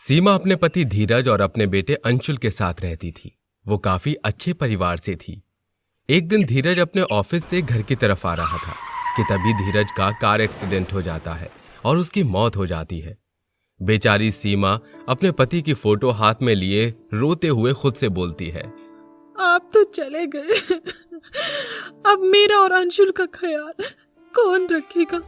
सीमा अपने पति धीरज और अपने बेटे अंशुल के साथ रहती थी। वो काफी अच्छे परिवार से थी। एक दिन धीरज अपने ऑफिस से घर की तरफ आ रहा था कि तभी धीरज का कार एक्सीडेंट हो जाता है और उसकी मौत हो जाती है। बेचारी सीमा अपने पति की फोटो हाथ में लिए रोते हुए खुद से बोलती है, आप तो चले गए, अब मेरा और अंशुल का ख्याल कौन रखेगा।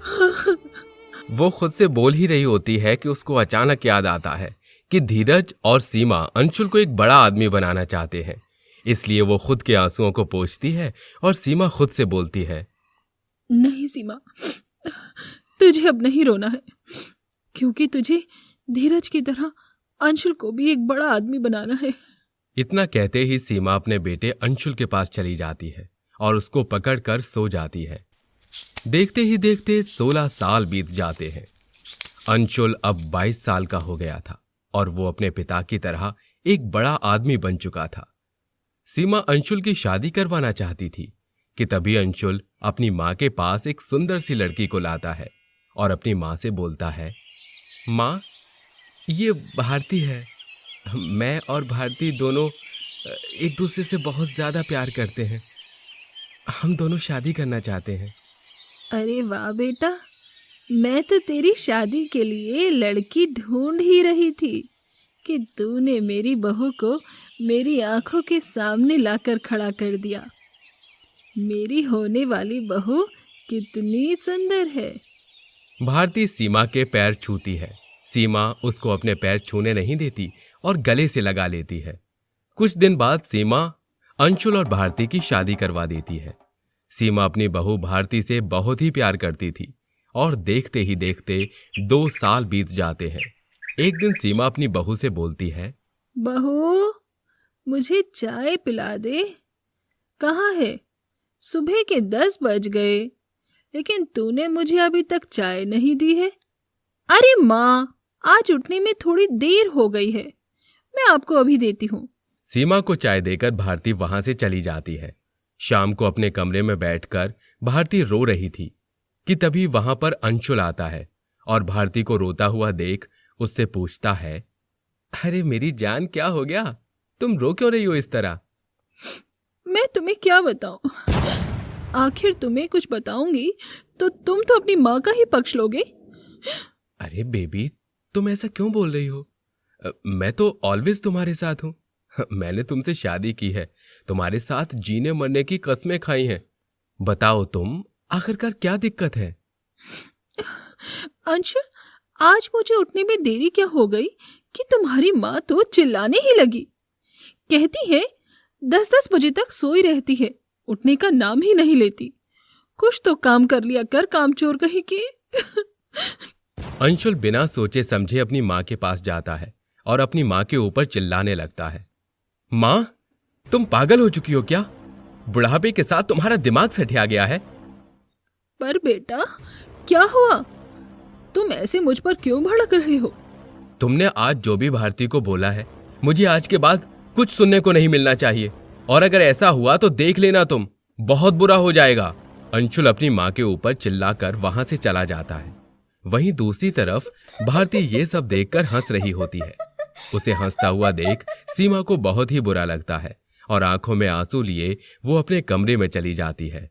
वो खुद से बोल ही रही होती है कि उसको अचानक याद आता है कि धीरज और सीमा अंशुल को एक बड़ा आदमी बनाना चाहते हैं। इसलिए वो खुद के आंसुओं को पोंछती है और सीमा खुद से बोलती है, नहीं सीमा, तुझे अब नहीं रोना है, क्योंकि तुझे धीरज की तरह अंशुल को भी एक बड़ा आदमी बनाना है। इतना कहते ही सीमा अपने बेटे अंशुल के पास चली जाती है और उसको पकड़कर सो जाती है। देखते ही देखते 16 साल बीत जाते हैं। अंशुल अब 22 साल का हो गया था और वो अपने पिता की तरह एक बड़ा आदमी बन चुका था। सीमा अंशुल की शादी करवाना चाहती थी कि तभी अंशुल अपनी माँ के पास एक सुंदर सी लड़की को लाता है और अपनी माँ से बोलता है, माँ, ये भारती है। मैं और भारती दोनों एक दूसरे से बहुत ज्यादा प्यार करते हैं। हम दोनों शादी करना चाहते हैं। अरे वाह बेटा, मैं तो तेरी शादी के लिए लड़की ढूंढ ही रही थी कि तूने मेरी बहू को मेरी आंखों के सामने लाकर खड़ा कर दिया। मेरी होने वाली बहू कितनी सुंदर है। भारती सीमा के पैर छूती है। सीमा उसको अपने पैर छूने नहीं देती और गले से लगा लेती है। कुछ दिन बाद सीमा अंशुल और भारती की शादी करवा देती है। सीमा अपनी बहू भारती से बहुत ही प्यार करती थी और देखते ही देखते 2 साल बीत जाते हैं। एक दिन सीमा अपनी बहू से बोलती है, बहू, मुझे चाय पिला दे। कहाँ है? सुबह के 10 बज गए, लेकिन तूने मुझे अभी तक चाय नहीं दी है। अरे माँ, आज उठने में थोड़ी देर हो गई है, मैं आपको अभी देती हूँ। सीमा को चाय देकर भारती वहां से चली जाती है। शाम को अपने कमरे में बैठकर भारती रो रही थी कि तभी वहां पर अंशुल आता है और भारती को रोता हुआ देख उससे पूछता है, अरे मेरी जान, क्या हो गया? तुम रो क्यों रही हो इस तरह? मैं तुम्हें क्या बताऊं? आखिर तुम्हें कुछ बताऊंगी तो तुम तो अपनी माँ का ही पक्ष लोगे। अरे बेबी, तुम ऐसा क्यों बोल रही हो? मैं तो ऑलवेज तुम्हारे साथ हूं। मैंने तुमसे शादी की है, तुम्हारे साथ जीने मरने की कस्में खाई हैं। बताओ तुम, आखिरकार क्या दिक्कत है? अंशुल, आज मुझे उठने में देरी क्या हो गई कि तुम्हारी माँ तो चिल्लाने ही लगी। कहती है 10-10 बजे तक सोई रहती है, उठने का नाम ही नहीं लेती। कुछ तो काम कर लिया कर, कामचोर कहीं की। अंशुल बिना सोचे समझे अपनी माँ के पास जाता है और अपनी माँ के ऊपर चिल्लाने लगता है, माँ, तुम पागल हो चुकी हो क्या? बुढ़ापे के साथ तुम्हारा दिमाग सठिया गया है। पर बेटा, क्या हुआ? तुम ऐसे मुझ पर क्यों भड़क रहे हो? तुमने आज जो भी भारती को बोला है, मुझे आज के बाद कुछ सुनने को नहीं मिलना चाहिए, और अगर ऐसा हुआ तो देख लेना, तुम बहुत बुरा हो जाएगा। अंशुल अपनी माँ के ऊपर चिल्लाकर वहां से चला जाता है। वहीं दूसरी तरफ भारती ये सब देखकर हंस रही होती है। उसे हंसता हुआ देख सीमा को बहुत ही बुरा लगता है और आंखों में आंसू लिए वो अपने कमरे में चली जाती है।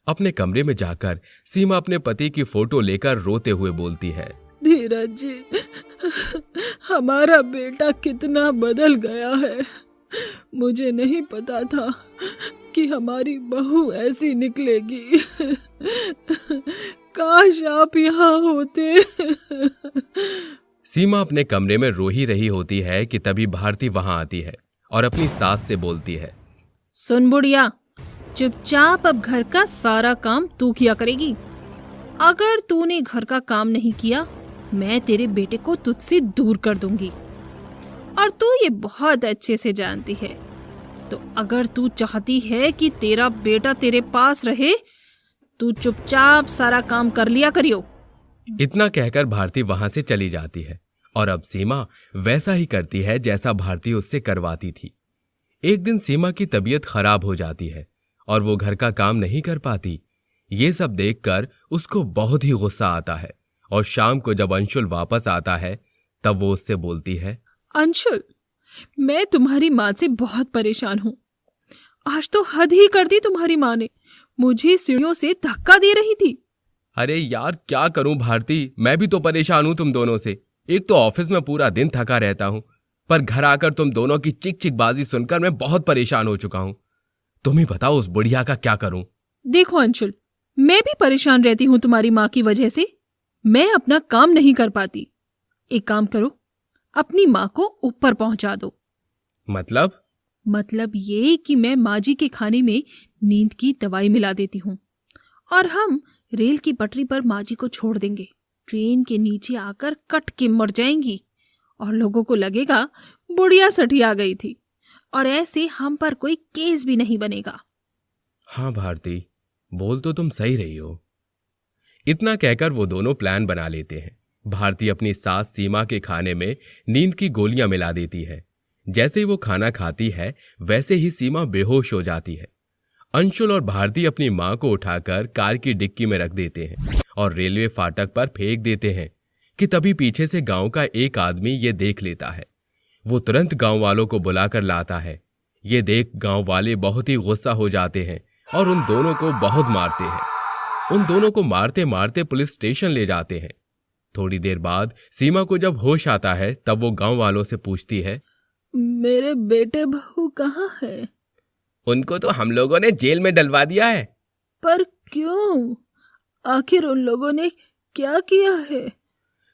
अपने कमरे में जाकर सीमा अपने पति की फोटो लेकर रोते हुए बोलती है, धीरज जी, हमारा बेटा कितना बदल गया है। मुझे नहीं पता था कि हमारी बहू ऐसी निकलेगी। काश आप यहाँ होते। सीमा अपने कमरे में रो ही रही होती है कि तभी भारती वहां आती है और अपनी सास से बोलती है, सुन बुढ़िया, चुपचाप अब घर का सारा काम तू किया करेगी। अगर तूने घर का काम नहीं किया, मैं तेरे बेटे को तुझसे दूर कर दूंगी, और तू ये बहुत अच्छे से जानती है। तो अगर तू चाहती है कि तेरा बेटा तेरे पास रहे, तू चुपचाप सारा काम कर लिया करियो। इतना कहकर भारती वहां से चली जाती है और अब सीमा वैसा ही करती है जैसा भारती उससे करवाती थी। एक दिन सीमा की तबीयत खराब हो जाती है और वो घर का काम नहीं कर पाती। ये सब देखकर उसको बहुत ही गुस्सा आता है और शाम को जब अंशुल वापस आता है तब वो उससे बोलती है, अंशुल, मैं तुम्हारी माँ से बहुत परेशान हूँ। आज तो हद ही कर दी तुम्हारी माँ ने। मुझे सीढ़ियों से धक्का दे रही थी। अरे यार क्या करूं भारती, मैं भी तो परेशान हूं तुम दोनों से। एक तो ऑफिस में पूरा दिन थका रहता हूं, पर घर आकर तुम दोनों की चिक चिक बाजी सुनकर मैं बहुत परेशान हो चुका हूं। तुम ही बताओ उस बुढ़िया का क्या करूं। देखो अंशुल, मैं भी परेशान रहती हूँ तुम्हारी माँ की वजह से। मैं अपना काम नहीं कर पाती। एक काम करो, अपनी माँ को ऊपर पहुंचा दो। मतलब ये कि मैं माँ जी के खाने में नींद की दवाई मिला देती हूँ और हम रेल की पटरी पर माँ जी को छोड़ देंगे। ट्रेन के नीचे आकर कट के मर जाएंगी और लोगों को लगेगा बुढ़िया सठिया गई थी, और ऐसे हम पर कोई केस भी नहीं बनेगा। हाँ भारती, बोल तो तुम सही रही हो। इतना कहकर वो दोनों प्लान बना लेते हैं। भारती अपनी सास सीमा के खाने में नींद की गोलियां मिला देती है। जैसे ही वो खाना खाती है वैसे ही सीमा बेहोश हो जाती है। अंशुल और भारती अपनी मां को उठाकर कार की डिक्की में रख देते हैं और रेलवे फाटक पर फेंक देते हैं कि तभी पीछे से गांव का एक आदमी ये देख लेता है। वो तुरंत गांव वालों को बुलाकर लाता है। ये देख गांव वाले बहुत ही गुस्सा हो जाते हैं और उन दोनों को बहुत मारते हैं। उन दोनों को मारते मारते पुलिस स्टेशन ले जाते हैं। थोड़ी देर बाद सीमा को जब होश आता है तब वो गांव वालों से पूछती है, मेरे बेटे बहू कहाँ है? उनको तो हम लोगों ने जेल में डलवा दिया है। पर क्यों? आखिर उन लोगों ने क्या किया है?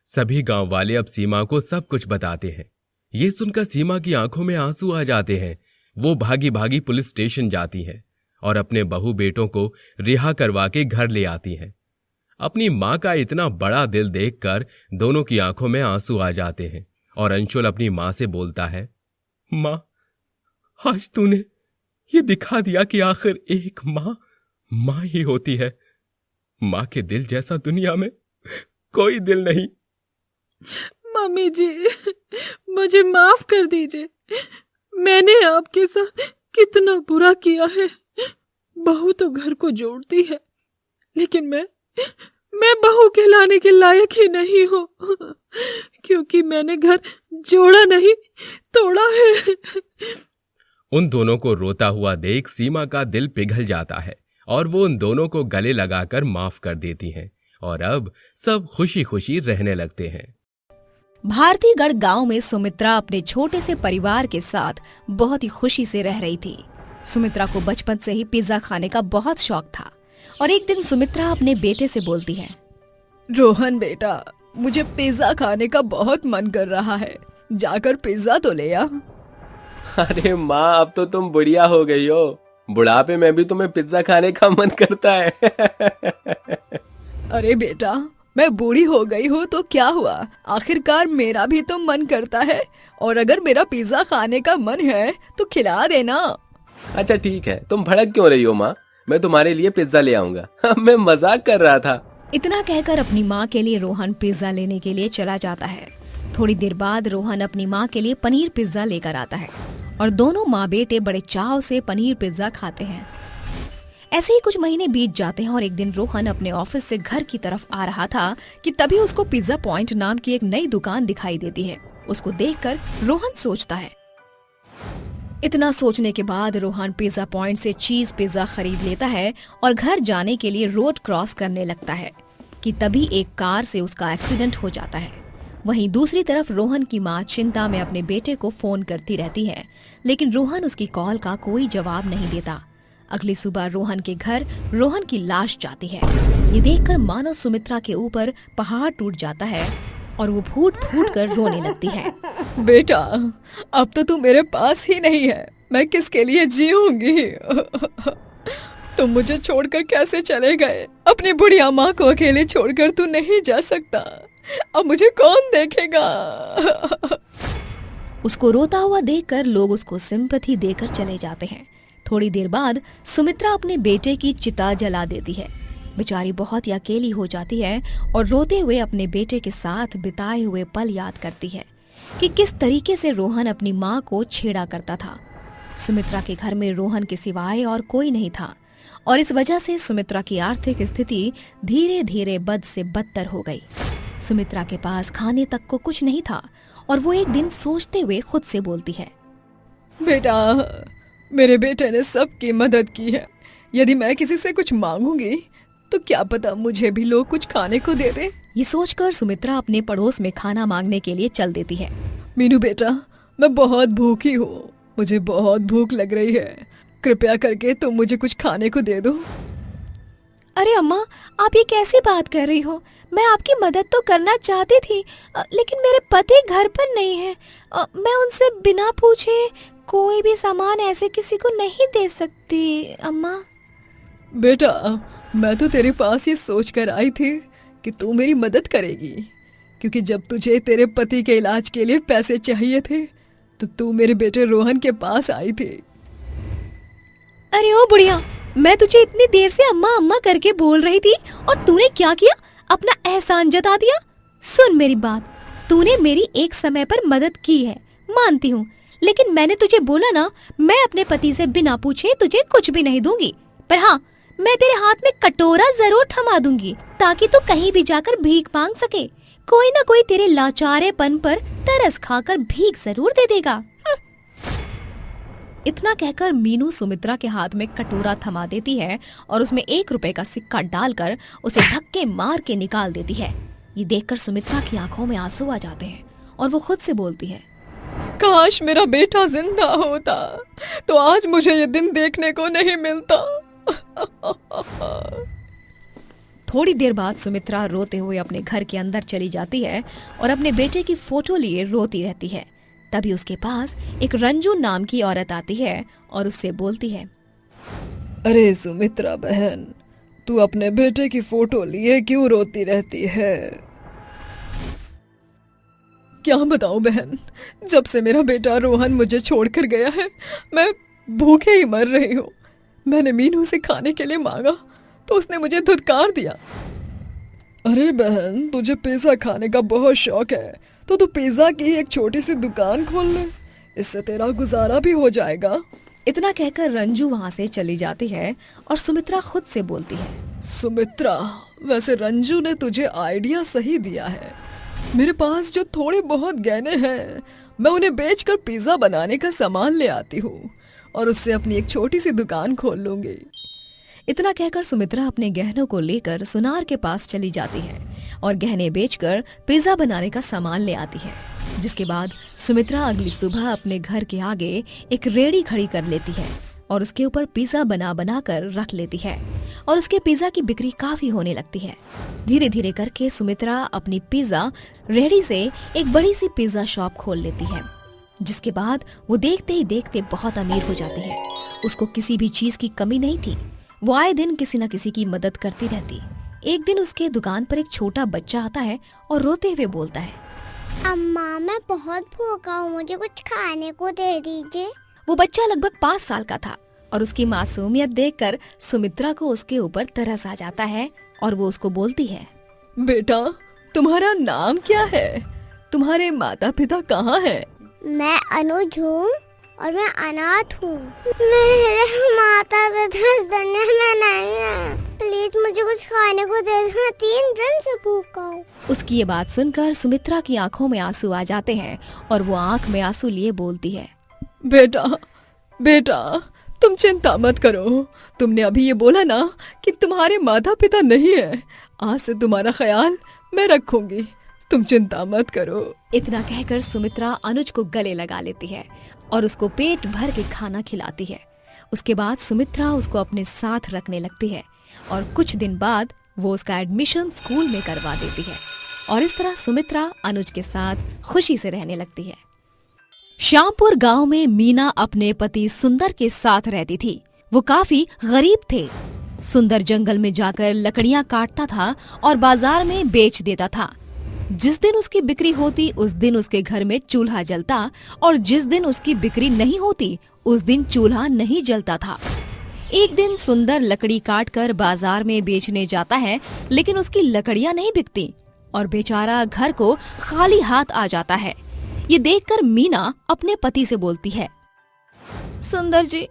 सभी गांव वाले अब सीमा को सब कुछ बताते हैं। ये सुनकर सीमा की आंखों में आंसू आ जाते हैं। वो भागी भागी पुलिस स्टेशन जाती है और अपने बहू बेटों को रिहा करवा के घर ले आती है। अपनी मां का इतना बड़ा दिल देखकर दोनों की आंखों में आंसू आ जाते हैं और अंशुल अपनी मां से बोलता है, मां, आज तूने ये दिखा दिया कि आखिर एक मां ही होती है। मां के दिल जैसा दुनिया में कोई दिल नहीं। मम्मी जी, मुझे माफ कर दीजिए। मैंने आपके साथ कितना बुरा किया है। बहू तो घर को जोड़ती है, लेकिन मैं बहू कहलाने के लायक ही नहीं हूँ, क्योंकि मैंने घर जोड़ा नहीं, तोड़ा है। उन दोनों को रोता हुआ देख सीमा का दिल पिघल जाता है और वो उन दोनों को गले लगाकर माफ कर देती हैं और अब सब खुशी खुशी रहने लगते हैं। भारतीगढ़ गांव में सुमित्रा अपने छोटे से परिवार के साथ बहुत ही खुशी से रह रही थी। सुमित्रा को बचपन से ही पिज्जा खाने का बहुत शौक था और एक दिन सुमित्रा अपने बेटे से बोलती है, रोहन बेटा, मुझे पिज्जा खाने का बहुत मन कर रहा है, जाकर पिज्जा तो ले आ। अरे माँ, अब तो तुम बुढ़िया हो गई हो, बुढ़ापे में भी तुम्हें पिज्जा खाने का मन करता है। अरे बेटा, मैं बूढ़ी हो गई हूँ तो क्या हुआ, आखिरकार मेरा भी तो मन करता है, और अगर मेरा पिज्जा खाने का मन है तो खिला देना। अच्छा ठीक है, तुम भड़क क्यों रही हो माँ, मैं तुम्हारे लिए पिज्जा ले आऊंगा। मैं मजाक कर रहा था। इतना कहकर अपनी माँ के लिए रोहन पिज्जा लेने के लिए चला जाता है। थोड़ी देर बाद रोहन अपनी माँ के लिए पनीर पिज्जा लेकर आता है और दोनों माँ बेटे बड़े चाव से पनीर पिज्जा खाते हैं। ऐसे ही कुछ महीने बीत जाते हैं और एक दिन रोहन अपने ऑफिस से घर की तरफ आ रहा था कि तभी उसको पिज्जा पॉइंट नाम की एक नई दुकान दिखाई देती है। उसको देखकर रोहन सोचता है। इतना सोचने के बाद रोहन पिज्जा पॉइंट से चीज पिज्जा खरीद लेता है और घर जाने के लिए रोड क्रॉस करने लगता है कि तभी एक कार से उसका एक्सीडेंट हो जाता है। वहीं दूसरी तरफ रोहन की माँ चिंता में अपने बेटे को फोन करती रहती है, लेकिन रोहन उसकी कॉल का कोई जवाब नहीं देता। अगली सुबह रोहन के घर रोहन की लाश जाती है। ये देखकर मानो सुमित्रा के ऊपर पहाड़ टूट जाता है और वो फूट फूट कर रोने लगती है। बेटा, अब तो तू मेरे पास ही नहीं है, मैं किसके लिए जीऊंगी? तुम मुझे छोड़कर कैसे चले गए? अपनी बुढ़िया माँ को अकेले छोड़कर तू नहीं जा सकता। अब मुझे कौन देखेगा? उसको रोता हुआ देखकर लोग उसको सिंपैथी देकर चले जाते हैं। थोड़ी देर बाद सुमित्रा अपने बेटे की चिता जला देती है। बेचारी बहुत ही अकेली हो जाती है और रोते हुए अपने बेटे के साथ बिताए हुए पल याद करती है कि किस तरीके से रोहन अपनी माँ को छेड़ा करता था। सुमित्रा के घर में रोहन के सिवाय और कोई नहीं था और इस वजह से सुमित्रा की आर्थिक स्थिति धीरे धीरे बद से बदतर हो गई। सुमित्रा के पास खाने तक को कुछ नहीं था और वो एक दिन सोचते हुए खुद से बोलती है, बेटा, मेरे बेटे ने सबकी मदद की है। यदि मैं किसी से कुछ मांगूंगी तो क्या पता मुझे भी लोग कुछ खाने को दे दे। ये सोचकर सुमित्रा अपने पड़ोस में खाना मांगने के लिए चल देती है। मीनू बेटा, मैं बहुत भूखी हूँ, मुझे बहुत भूख लग रही है, कृपया करके तुम मुझे कुछ खाने को दे दो। अरे अम्मा, आप ये कैसी बात कर रही हो? मैं आपकी मदद तो करना चाहती थी, लेकिन मेरे पति घर पर नहीं है। मैं उनसे बिना पूछे कोई भी सामान ऐसे किसी को नहीं दे सकती अम्मा। बेटा, मैं तो तेरे पास ये सोच कर आई थी कि तू मेरी मदद करेगी, क्योंकि जब तुझे तेरे पति के इलाज के लिए पैसे चाहिए थे तो तू मेरे बेटे रोहन के पास आई थी। अरे ओ बुढ़िया, मैं तुझे इतनी देर से अम्मा अम्मा करके बोल रही थी और तूने क्या किया? अपना एहसान जता दिया। सुन मेरी बात, तूने मेरी एक समय पर मदद की है, मानती हूँ, लेकिन मैंने तुझे बोला ना, मैं अपने पति से बिना पूछे तुझे कुछ भी नहीं दूंगी। पर हाँ, मैं तेरे हाथ में कटोरा जरूर थमा दूंगी ताकि तू कहीं भी जाकर भीख मांग सके। कोई ना कोई तेरे लाचारेपन पर तरस खाकर भीख जरूर दे देगा। इतना कहकर मीनू सुमित्रा के हाथ में कटोरा थमा देती है और उसमें 1 रुपए का सिक्का डालकर उसे धक्के मार के निकाल देती है। ये देखकर सुमित्रा की आंखों में आंसू आ जाते हैं और वो खुद से बोलती है, काश मेरा बेटा जिंदा होता तो आज मुझे ये दिन देखने को नहीं मिलता। थोड़ी देर बाद सुमित्रा रोते हुए अपने घर के अंदर चली जाती है और अपने बेटे की फोटो लिए रोती रहती है। तभी उसके पास एक रंजू नाम की औरत आती है और उससे बोलती है, अरे सुमित्रा बहन, तू अपने बेटे की फोटो लिए क्यों रोती रहती है? क्या बताऊं बहन, जब से मेरा बेटा रोहन मुझे छोड़कर गया है मैं भूखे ही मर रही हूँ। मैंने मीनू से खाने के लिए मांगा तो उसने मुझे धुतकार दिया। अरे बहन, तुझे पिज्जा खाने का बहुत शौक है तो तू पिज्जा की एक छोटी सी दुकान खोल ले, इससे तेरा गुजारा भी हो जाएगा। इतना कहकर रंजू वहाँ से चली जाती है और सुमित्रा खुद से बोलती है, सुमित्रा, वैसे रंजू ने तुझे आइडिया सही दिया है। मेरे पास जो थोड़े बहुत गहने हैं मैं उन्हें बेचकर पिज्जा बनाने का सामान ले आती हूँ और उससे अपनी एक छोटी सी दुकान खोल लूंगी। इतना कहकर सुमित्रा अपने गहनों को लेकर सुनार के पास चली जाती है और गहने बेचकर पिज्जा बनाने का सामान ले आती है। जिसके बाद सुमित्रा अगली सुबह अपने घर के आगे एक रेहड़ी खड़ी कर लेती है और उसके ऊपर पिज्जा बना बना कर रख लेती है और उसके पिज्जा की बिक्री काफी होने लगती है। धीरे धीरे करके सुमित्रा अपनी पिज्जा रेहड़ी से एक बड़ी सी पिज्जा शॉप खोल लेती है। जिसके बाद वो देखते ही देखते बहुत अमीर हो जाती है। उसको किसी भी चीज की कमी नहीं थी। वो आए दिन किसी न किसी की मदद करती रहती। एक दिन उसके दुकान पर एक छोटा बच्चा आता है और रोते हुए बोलता है, अम्मा, मैं बहुत भूखा हूँ, मुझे कुछ खाने को दे दीजिए। वो बच्चा लगभग 5 साल का था और उसकी मासूमियत देखकर सुमित्रा को उसके ऊपर तरस आ जाता है और वो उसको बोलती है, बेटा, तुम्हारा नाम क्या है? तुम्हारे माता पिता कहाँ हैं? मैं अनुज हूँ और मैं अनाथ हूँ। मेरे माता पिता इस दुनिया में नहीं है। प्लीज मुझे कुछ खाने को दे दो, मैं 3 दिन से भूखा हूँ। उसकी ये बात सुनकर सुमित्रा की आंखों में आंसू आ जाते हैं और वो आंख में आंसू लिए बोलती है, बेटा, बेटा, तुम चिंता मत करो। तुमने अभी ये बोला ना कि तुम्हारे माता पिता नहीं है। आज से तुम्हारा ख्याल मैं रखूंगी, तुम चिंता मत करो। इतना कहकर सुमित्रा अनुज को गले लगा लेती है और उसको पेट भर के खाना खिलाती है। उसके बाद सुमित्रा उसको अपने साथ रखने लगती है और कुछ दिन बाद वो उसका एडमिशन स्कूल में करवा देती है और इस तरह सुमित्रा अनुज के साथ खुशी से रहने लगती है। श्यामपुर गांव में मीना अपने पति सुंदर के साथ रहती थी। वो काफी गरीब थे। सुंदर जंगल में जाकर लकड़ियां काटता था और बाजार में बेच देता था। जिस दिन उसकी बिक्री होती उस दिन उसके घर में चूल्हा जलता और जिस दिन उसकी बिक्री नहीं होती उस दिन चूल्हा नहीं जलता था। एक दिन सुंदर लकड़ी काटकर बाजार में बेचने जाता है, लेकिन उसकी लकड़ियां नहीं बिकती और बेचारा घर को खाली हाथ आ जाता है। ये देखकर मीना अपने पति से बोलती है, सुंदर जी,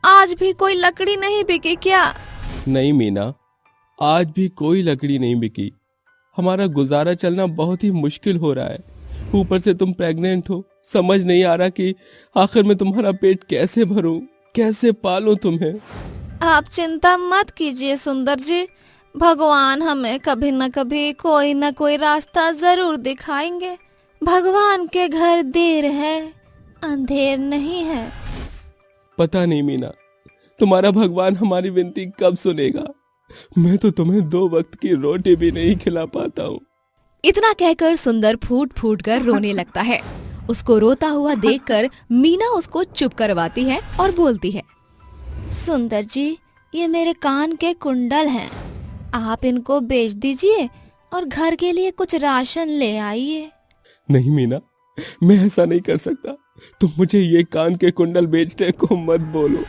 आज भी कोई लकड़ी नहीं बिकी क्या? नहीं मीना, आज भी कोई लकड़ी नहीं बिकी। हमारा गुजारा चलना बहुत ही मुश्किल हो रहा है। ऊपर से तुम प्रेग्नेंट हो। समझ नहीं आ रहा कि आखिर मैं तुम्हारा पेट कैसे भरूं, कैसे पालूं तुम्हें। आप चिंता मत कीजिए सुंदर जी, भगवान हमें कभी न कभी कोई न कोई रास्ता जरूर दिखाएंगे। भगवान के घर देर है, अंधेर नहीं है। पता नहीं मीना, तुम्हारा भगवान हमारी विनती कब सुनेगा। मैं तो तुम्हें 2 वक्त की रोटी भी नहीं खिला पाता हूँ। इतना कहकर सुंदर फूट फूट कर रोने लगता है। उसको रोता हुआ देखकर मीना उसको चुप करवाती है और बोलती है, सुंदर जी, ये मेरे कान के कुंडल हैं, आप इनको बेच दीजिए और घर के लिए कुछ राशन ले आइए। नहीं मीना, मैं ऐसा नहीं कर सकता। तुम मुझे ये कान के कुंडल बेचने को मत बोलो।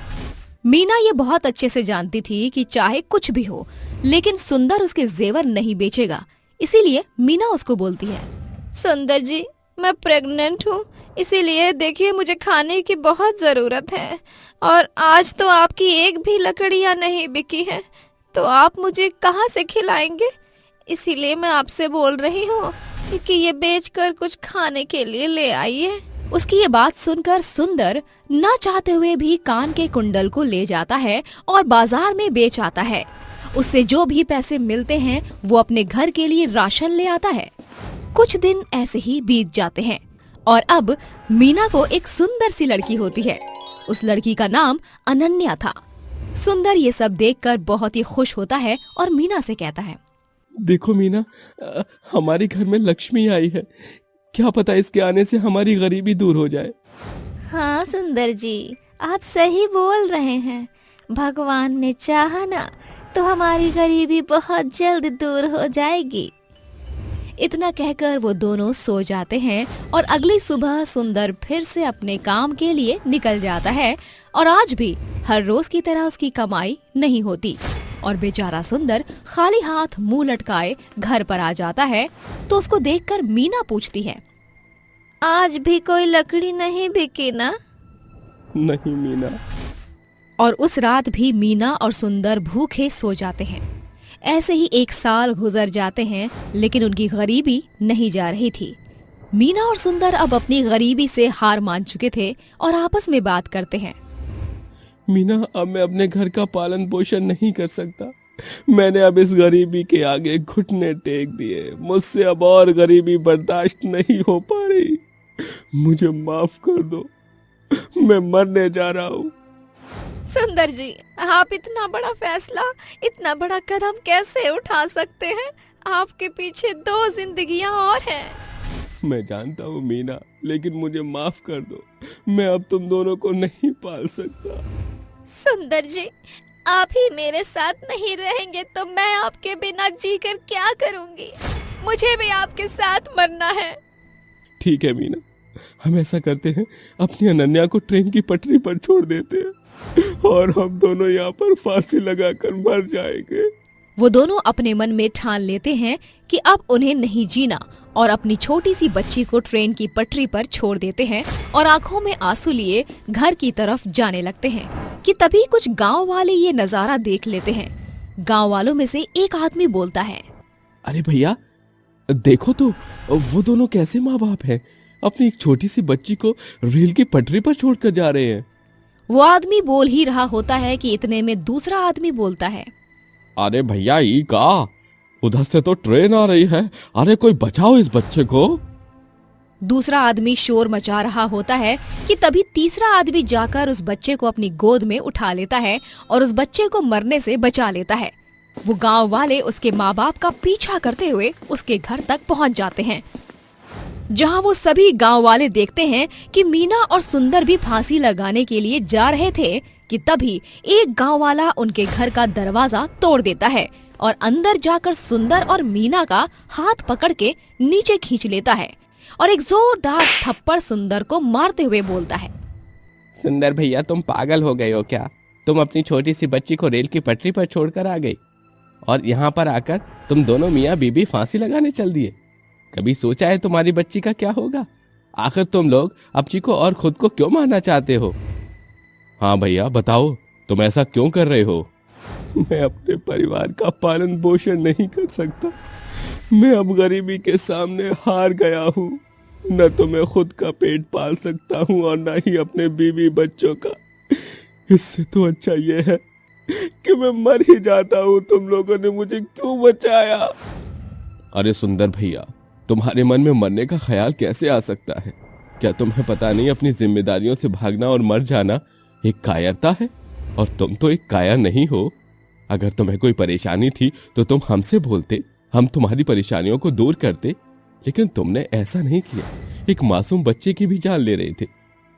मीना ये बहुत अच्छे से जानती थी कि चाहे कुछ भी हो, लेकिन सुंदर उसके जेवर नहीं बेचेगा। इसीलिए मीना उसको बोलती है, सुंदर जी, मैं प्रेग्नेंट हूँ, इसीलिए देखिए मुझे खाने की बहुत जरूरत है और आज तो आपकी एक भी लकड़ियाँ नहीं बिकी है, तो आप मुझे कहाँ से खिलाएंगे। इसीलिए मैं आपसे बोल रही हूँ कि ये बेचकर कुछ खाने के लिए ले आइए। उसकी ये बात सुनकर सुंदर ना चाहते हुए भी कान के कुंडल को ले जाता है और बाजार में बेच आता है। उससे जो भी पैसे मिलते हैं वो अपने घर के लिए राशन ले आता है। कुछ दिन ऐसे ही बीत जाते हैं और अब मीना को एक सुंदर सी लड़की होती है। उस लड़की का नाम अनन्या था। सुंदर ये सब देखकर बहुत ही खुश होता है और मीना से कहता है, देखो मीना, हमारे घर में लक्ष्मी आई है। क्या पता इसके आने से हमारी गरीबी दूर हो जाए। हाँ सुंदर जी, आप सही बोल रहे हैं। भगवान ने चाहा ना तो हमारी गरीबी बहुत जल्द दूर हो जाएगी। इतना कहकर वो दोनों सो जाते हैं और अगली सुबह सुंदर फिर से अपने काम के लिए निकल जाता है और आज भी हर रोज की तरह उसकी कमाई नहीं होती और बेचारा सुंदर खाली हाथ मुंह लटकाए घर पर आ जाता है। तो उसको देखकर मीना पूछती है, आज भी कोई लकड़ी नहीं बिकी ना? नहीं मीना। और उस रात भी मीना और सुंदर भूखे सो जाते हैं। ऐसे ही 1 साल गुजर जाते हैं, लेकिन उनकी गरीबी नहीं जा रही थी। मीना और सुंदर अब अपनी गरीबी से हार मान चुके थे और आपस में बात करते हैं। मीना, अब मैं अपने घर का पालन पोषण नहीं कर सकता। मैंने अब इस गरीबी के आगे घुटने टेक दिए। मुझसे अब और गरीबी बर्दाश्त नहीं हो पा रही। मुझे माफ कर दो, मैं मरने जा रहा हूँ। सुंदर जी, आप इतना बड़ा फैसला, इतना बड़ा कदम कैसे उठा सकते हैं? आपके पीछे 2 जिंदगियां और हैं। मैं जानता हूँ मीना, लेकिन मुझे माफ कर दो। मैं अब तुम दोनों को नहीं पाल सकता। सुंदर जी, आप ही मेरे साथ नहीं रहेंगे तो मैं आपके बिना जीकर क्या करूंगी? मुझे भी आपके साथ मरना है। ठीक है मीना, हम ऐसा करते हैं, अपनी अनन्या को ट्रेन की पटरी पर छोड़ देते हैं और हम दोनों यहाँ पर फांसी लगाकर मर जाएंगे। वो दोनों अपने मन में ठान लेते हैं कि अब उन्हें नहीं जीना और अपनी छोटी सी बच्ची को ट्रेन की पटरी पर छोड़ देते हैं और आंखों में आंसू लिए घर की तरफ जाने लगते हैं कि तभी कुछ गांव वाले ये नजारा देख लेते हैं। गांव वालों में से एक आदमी बोलता है, अरे भैया, देखो तो वो दोनों कैसे माँ बाप हैं, अपनी एक छोटी सी बच्ची को रेल की पटरी पर छोड़कर जा रहे हैं। वो आदमी बोल ही रहा होता है कि इतने में दूसरा आदमी बोलता है, अरे भैया, ई का उधर से तो ट्रेन आ रही है, अरे कोई बचाओ इस बच्चे को। दूसरा आदमी शोर मचा रहा होता है कि तभी तीसरा आदमी जाकर उस बच्चे को अपनी गोद में उठा लेता है और उस बच्चे को मरने से बचा लेता है। वो गांव वाले उसके माँ बाप का पीछा करते हुए उसके घर तक पहुंच जाते हैं, जहां वो सभी गांव वाले देखते हैं कि मीना और सुंदर भी फांसी लगाने के लिए जा रहे थे कि तभी एक गांव वाला उनके घर का दरवाजा तोड़ देता है और अंदर जाकर सुंदर और मीना का हाथ पकड़ के नीचे खींच लेता है और एक जोरदार थप्पड़ सुंदर को मारते हुए बोलता है, सुंदर भैया, तुम पागल हो गए हो क्या? तुम अपनी छोटी सी बच्ची को रेल की पटरी पर छोड़कर आ गई और यहाँ पर आकर तुम दोनों मियाँ बीबी फांसी लगाने चल दिए। कभी सोचा है तुम्हारी बच्ची का क्या होगा? आखिर तुम लोग अपनी को और खुद को क्यों मारना चाहते हो? हाँ भैया, बताओ, तुम ऐसा क्यों कर रहे हो? मैं अपने परिवार का पालन पोषण नहीं कर सकता। मैं अब गरीबी के सामने हार गया हूँ। न तो मैं खुद का पेट पाल सकता हूँ और न ही अपने बीवी बच्चों का। इससे तो अच्छा ये है कि मैं मर ही जाता हूँ। तुम लोगों ने मुझे क्यों बचाया? अरे सुंदर भैया, तुम्हारे मन में मरने का ख्याल कैसे आ सकता है? क्या तुम्हें पता नहीं अपनी जिम्मेदारियों से भागना और मर जाना एक कायरता है? और तुम तो एक कायर नहीं हो। अगर तुम्हें कोई परेशानी थी तो तुम हमसे बोलते, हम तुम्हारी परेशानियों को दूर करते, लेकिन तुमने ऐसा नहीं किया। एक मासूम बच्चे की भी जान ले रहे थे,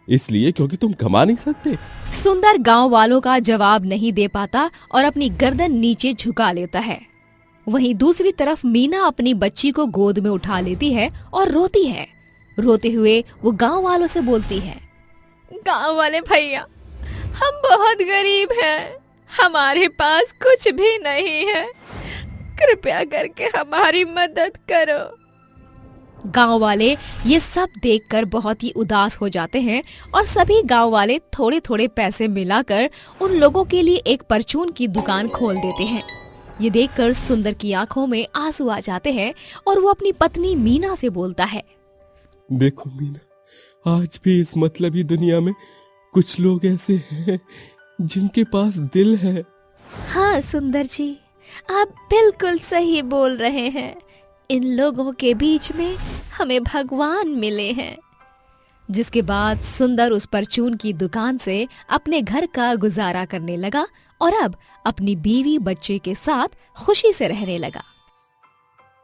इसलिए क्योंकि तुम कमा नहीं सकते। सुंदर गांव वालों का जवाब नहीं दे पाता और अपनी गर्दन नीचे झुका लेता है। वहीं दूसरी तरफ मीना अपनी बच्ची को गोद में उठा लेती है और रोती है। रोते हुए वो गांव वालों से बोलती है, गांव वाले भैया, हम बहुत गरीब हैं, हमारे पास कुछ भी नहीं है, कृपया करके हमारी मदद करो। गांव वाले ये सब देखकर बहुत ही उदास हो जाते हैं और सभी गांव वाले थोड़े थोड़े पैसे मिलाकर उन लोगों के लिए एक परचून की दुकान खोल देते हैं। ये देखकर सुंदर की आंखों में आंसू आ जाते हैं और वो अपनी पत्नी मीना से बोलता है, देखो मीना, आज भी इस मतलबी दुनिया में कुछ लोग ऐसे हैं जिनके पास दिल है। हाँ सुंदर जी, आप बिल्कुल सही बोल रहे हैं। इन लोगों के बीच में हमें भगवान मिले हैं। जिसके बाद सुंदर उस परचून की दुकान से अपने घर का गुजारा करने लगा और अब अपनी बीवी बच्चे के साथ खुशी से रहने लगा।